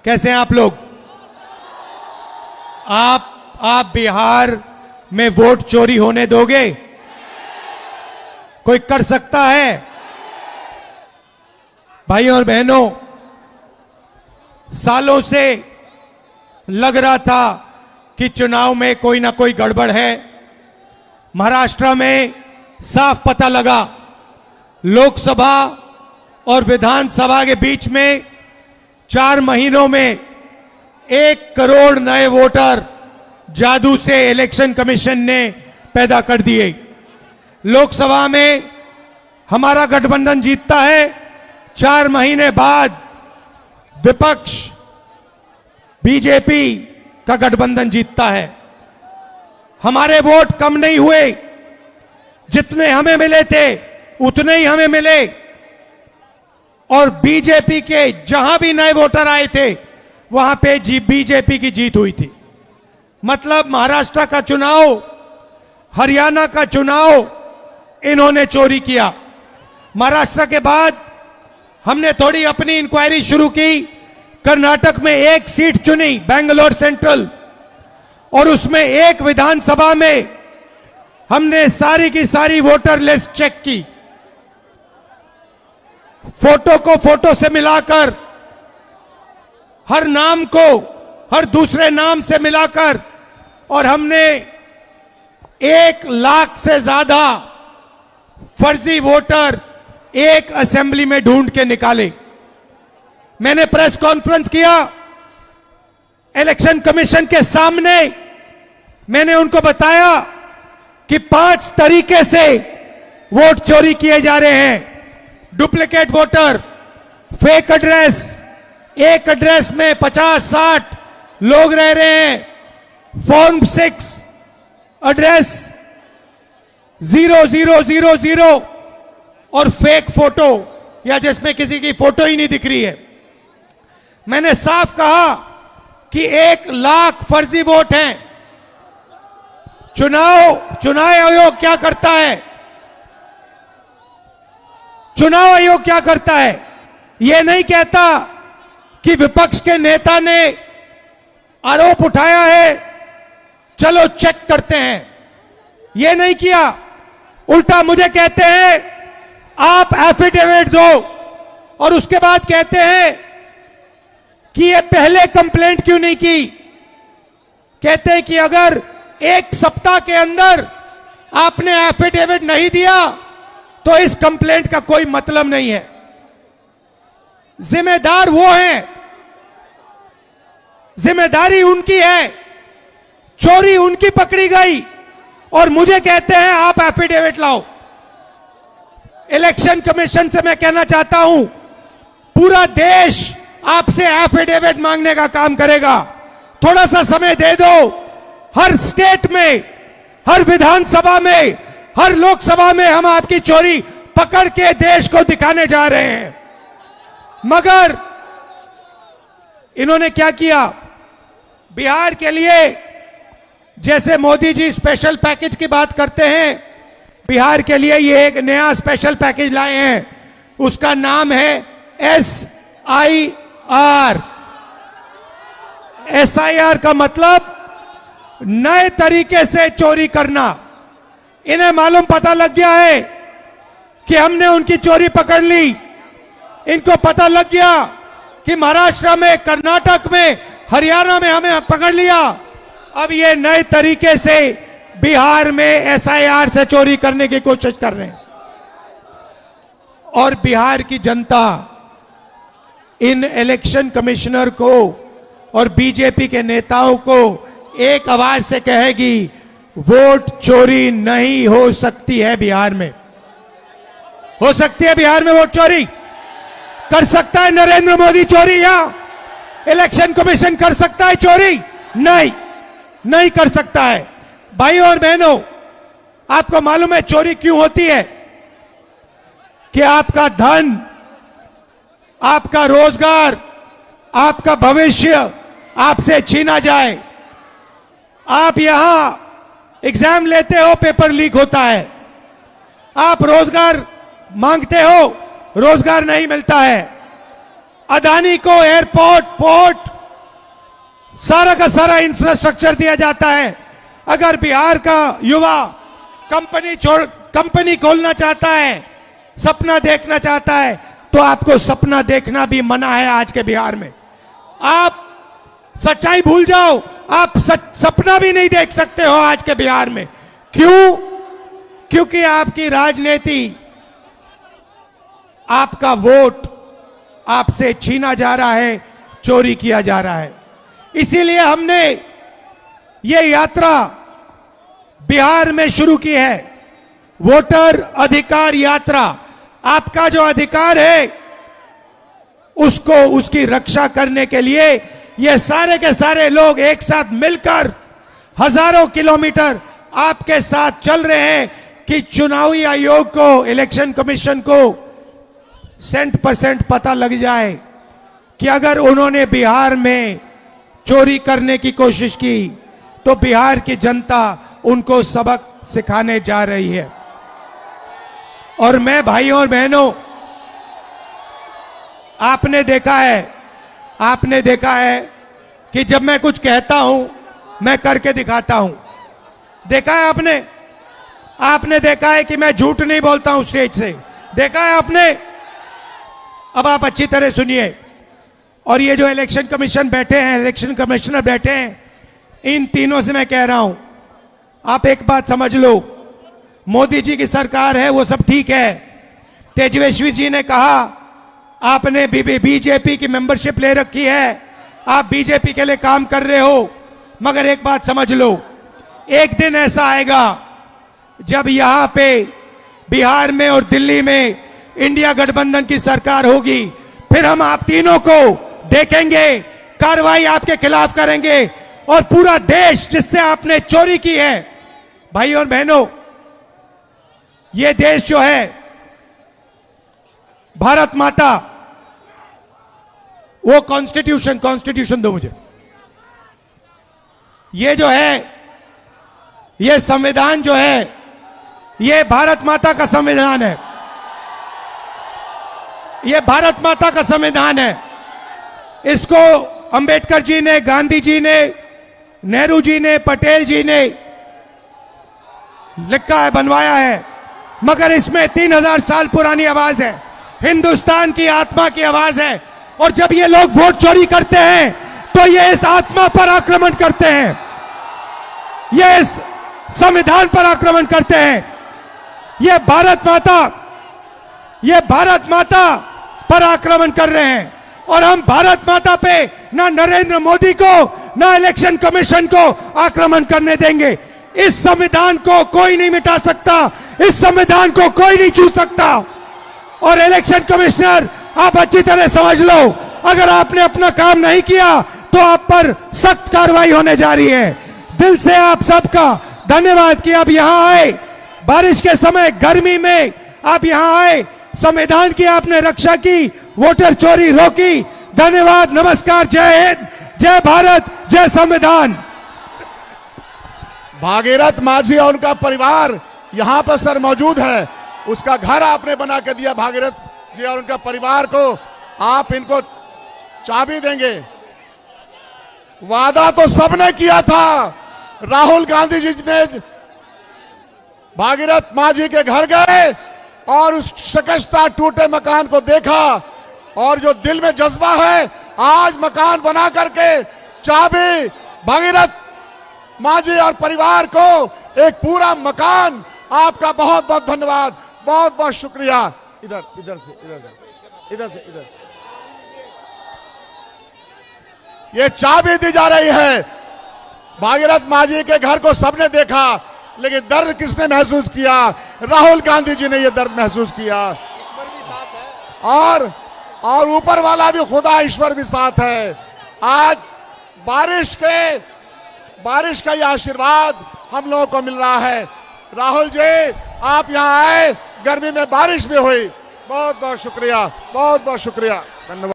कैसे हैं आप लोग? आप बिहार में वोट चोरी होने दोगे? कोई कर सकता है? भाइयों और बहनों, सालों से लग रहा था कि चुनाव में कोई ना कोई गड़बड़ है। महाराष्ट्र में साफ पता लगा, लोकसभा और विधानसभा के बीच में 4 महीनों में 1 करोड़ नए वोटर जादू से इलेक्शन कमीशन ने पैदा कर दिए। लोकसभा में हमारा गठबंधन जीतता है, 4 महीने बाद विपक्ष बीजेपी का गठबंधन जीतता है। हमारे वोट कम नहीं हुए, जितने हमें मिले थे उतने ही हमें मिले, और बीजेपी के जहां भी नए वोटर आए थे वहां पे बीजेपी की जीत हुई थी। मतलब महाराष्ट्र का चुनाव, हरियाणा का चुनाव इन्होंने चोरी किया। महाराष्ट्र के बाद हमने थोड़ी अपनी इंक्वायरी शुरू की। कर्नाटक में 1 सीट चुनी, बेंगलोर सेंट्रल, और उसमें 1 विधानसभा में हमने सारी की सारी वोटर लिस्ट चेक की, फोटो को फोटो से मिलाकर, हर नाम को हर दूसरे नाम से मिलाकर, और हमने 1 लाख से ज्यादा फर्जी वोटर एक असेंबली में ढूंढ के निकाले। मैंने प्रेस कॉन्फ्रेंस किया इलेक्शन कमीशन के सामने। मैंने उनको बताया कि 5 तरीके से वोट चोरी किए जा रहे हैं। डुप्लीकेट वोटर, फेक एड्रेस, एक एड्रेस में 50-60 लोग रह रहे हैं, फॉर्म 6 एड्रेस 0000 और फेक फोटो, या जिसमें किसी की फोटो ही नहीं दिख रही है। मैंने साफ कहा कि 1 लाख फर्जी वोट हैं। चुनाव आयोग क्या करता है? चुनाव आयोग क्या करता है? यह नहीं कहता कि विपक्ष के नेता ने आरोप उठाया है, चलो चेक करते हैं। यह नहीं किया। उल्टा मुझे कहते हैं आप एफिडेविट दो, और उसके बाद कहते हैं कि ये पहले कंप्लेंट क्यों नहीं की। कहते हैं कि अगर 1 सप्ताह के अंदर आपने एफिडेविट नहीं दिया तो इस कंप्लेंट का कोई मतलब नहीं है। जिम्मेदार वो हैं, जिम्मेदारी उनकी है, चोरी उनकी पकड़ी गई, और मुझे कहते हैं आप एफिडेविट लाओ। इलेक्शन कमीशन से मैं कहना चाहता हूं, पूरा देश आपसे एफिडेविट मांगने का काम करेगा। थोड़ा सा समय दे दो। हर स्टेट में, हर विधानसभा में, हर लोकसभा में हम आपकी चोरी पकड़ के देश को दिखाने जा रहे हैं। मगर इन्होंने क्या किया? बिहार के लिए जैसे मोदी जी स्पेशल पैकेज की बात करते हैं, बिहार के लिए ये एक नया स्पेशल पैकेज लाए हैं। उसका नाम है SIR। SIR का मतलब नए तरीके से चोरी करना। इन्हें मालूम पता लग गया है कि हमने उनकी चोरी पकड़ ली। इनको पता लग गया कि महाराष्ट्र में, कर्नाटक में, हरियाणा में हमें पकड़ लिया। अब ये नए तरीके से बिहार में SIR से चोरी करने की कोशिश कर रहे हैं। और बिहार की जनता इन इलेक्शन कमिश्नर को और बीजेपी के नेताओं को एक आवाज से कहेगी, वोट चोरी नहीं हो सकती है बिहार में। हो सकती है बिहार में वोट चोरी? कर सकता है नरेंद्र मोदी चोरी, या इलेक्शन कमीशन कर सकता है चोरी? नहीं कर सकता है। भाइयों और बहनों, आपको मालूम है चोरी क्यों होती है? कि आपका धन, आपका रोजगार, आपका भविष्य आपसे छीना जाए। आप यहां एग्जाम लेते हो, पेपर लीक होता है। आप रोजगार मांगते हो, रोजगार नहीं मिलता है। अदानी को एयरपोर्ट, पोर्ट, सारा का सारा इंफ्रास्ट्रक्चर दिया जाता है। अगर बिहार का युवा कंपनी खोलना चाहता है, सपना देखना चाहता है, तो आपको सपना देखना भी मना है आज के बिहार में। आप सच्चाई भूल जाओ, आप सपना भी नहीं देख सकते हो आज के बिहार में। क्यों? क्योंकि आपकी राजनीति, आपका वोट आपसे छीना जा रहा है, चोरी किया जा रहा है। इसीलिए हमने ये यात्रा बिहार में शुरू की है, वोटर अधिकार यात्रा। आपका जो अधिकार है उसको, उसकी रक्षा करने के लिए ये सारे के सारे लोग एक साथ मिलकर हजारों किलोमीटर आपके साथ चल रहे हैं कि चुनावी आयोग को, इलेक्शन कमीशन को 100% पता लग जाए कि अगर उन्होंने बिहार में चोरी करने की कोशिश की तो बिहार की जनता उनको सबक सिखाने जा रही है। और मैं भाइयों और बहनों, आपने देखा है कि जब मैं कुछ कहता हूं मैं करके दिखाता हूं। देखा है आपने देखा है कि मैं झूठ नहीं बोलता हूं स्टेज से। देखा है आपने। अब आप अच्छी तरह सुनिए। और ये जो इलेक्शन कमीशन बैठे हैं, इलेक्शन कमिश्नर बैठे हैं, इन तीनों से मैं कह रहा हूं, आप एक बात समझ लो, मोदी जी की सरकार है वो सब ठीक है। तेजस्वी जी ने कहा आपने बीजेपी की मेंबरशिप ले रखी है, आप बीजेपी के लिए काम कर रहे हो, मगर एक बात समझ लो, एक दिन ऐसा आएगा जब यहां पे बिहार में और दिल्ली में इंडिया गठबंधन की सरकार होगी, फिर हम आप तीनों को देखेंगे, कार्रवाई आपके खिलाफ करेंगे और पूरा देश जिससे आपने चोरी की है। भाई और बहनों, ये देश जो है, भारत माता, वो कॉन्स्टिट्यूशन दो मुझे। ये जो है, ये संविधान जो है, ये भारत माता का संविधान है। ये भारत माता का संविधान है। इसको अंबेडकर जी ने, गांधी जी ने, नेहरू जी ने, पटेल जी ने लिखा है, बनवाया है, मगर इसमें 3000 साल पुरानी आवाज है, हिंदुस्तान की आत्मा की आवाज है। और जब ये लोग वोट चोरी करते हैं तो ये इस आत्मा पर आक्रमण करते हैं, ये इस संविधान पर आक्रमण करते हैं। ये भारत माता पर आक्रमण कर रहे हैं। और हम भारत माता पे ना नरेंद्र मोदी को, ना इलेक्शन कमीशन को आक्रमण करने देंगे। इस संविधान को कोई नहीं मिटा सकता, इस संविधान को कोई नहीं छू सकता। और इलेक्शन कमिश्नर, आप अच्छी तरह समझ लो, अगर आपने अपना काम नहीं किया तो आप पर सख्त कार्रवाई होने जा रही है। दिल से आप सबका धन्यवाद कि आप यहां आए, बारिश के समय, गर्मी में आप यहां आए, संविधान की आपने रक्षा की, वोटर चोरी रोकी। धन्यवाद, नमस्कार, जय हिंद, जय भारत, जय संविधान। भागीरथ माझी और उनका परिवार यहां पर सर मौजूद है। उसका घर आपने बना के दिया भागीरथ जी और उनका परिवार को। आप इनको चाबी देंगे। वादा तो सबने किया था। राहुल गांधी जी ने भागीरथ माझी के घर गए और उस शिकस्ता टूटे मकान को देखा, और जो दिल में जज्बा है, आज मकान बना करके चाबी भागीरथ माझी और परिवार को एक पूरा मकान। आपका बहुत बहुत धन्यवाद, बहुत बहुत शुक्रिया। इधर से ये चाबी दी जा रही है। भागीरथ माझी के घर को सबने देखा, लेकिन दर्द किसने महसूस किया? राहुल गांधी जी ने ये दर्द महसूस किया। ईश्वर भी साथ है, और ऊपर वाला भी खुदा ईश्वर भी साथ है। आज बारिश का ये आशीर्वाद हम लोगों को मिल रहा है। राहुल जी, आप यहाँ आए, गर्मी में बारिश भी हुई। बहुत बहुत शुक्रिया, बहुत बहुत शुक्रिया, धन्यवाद।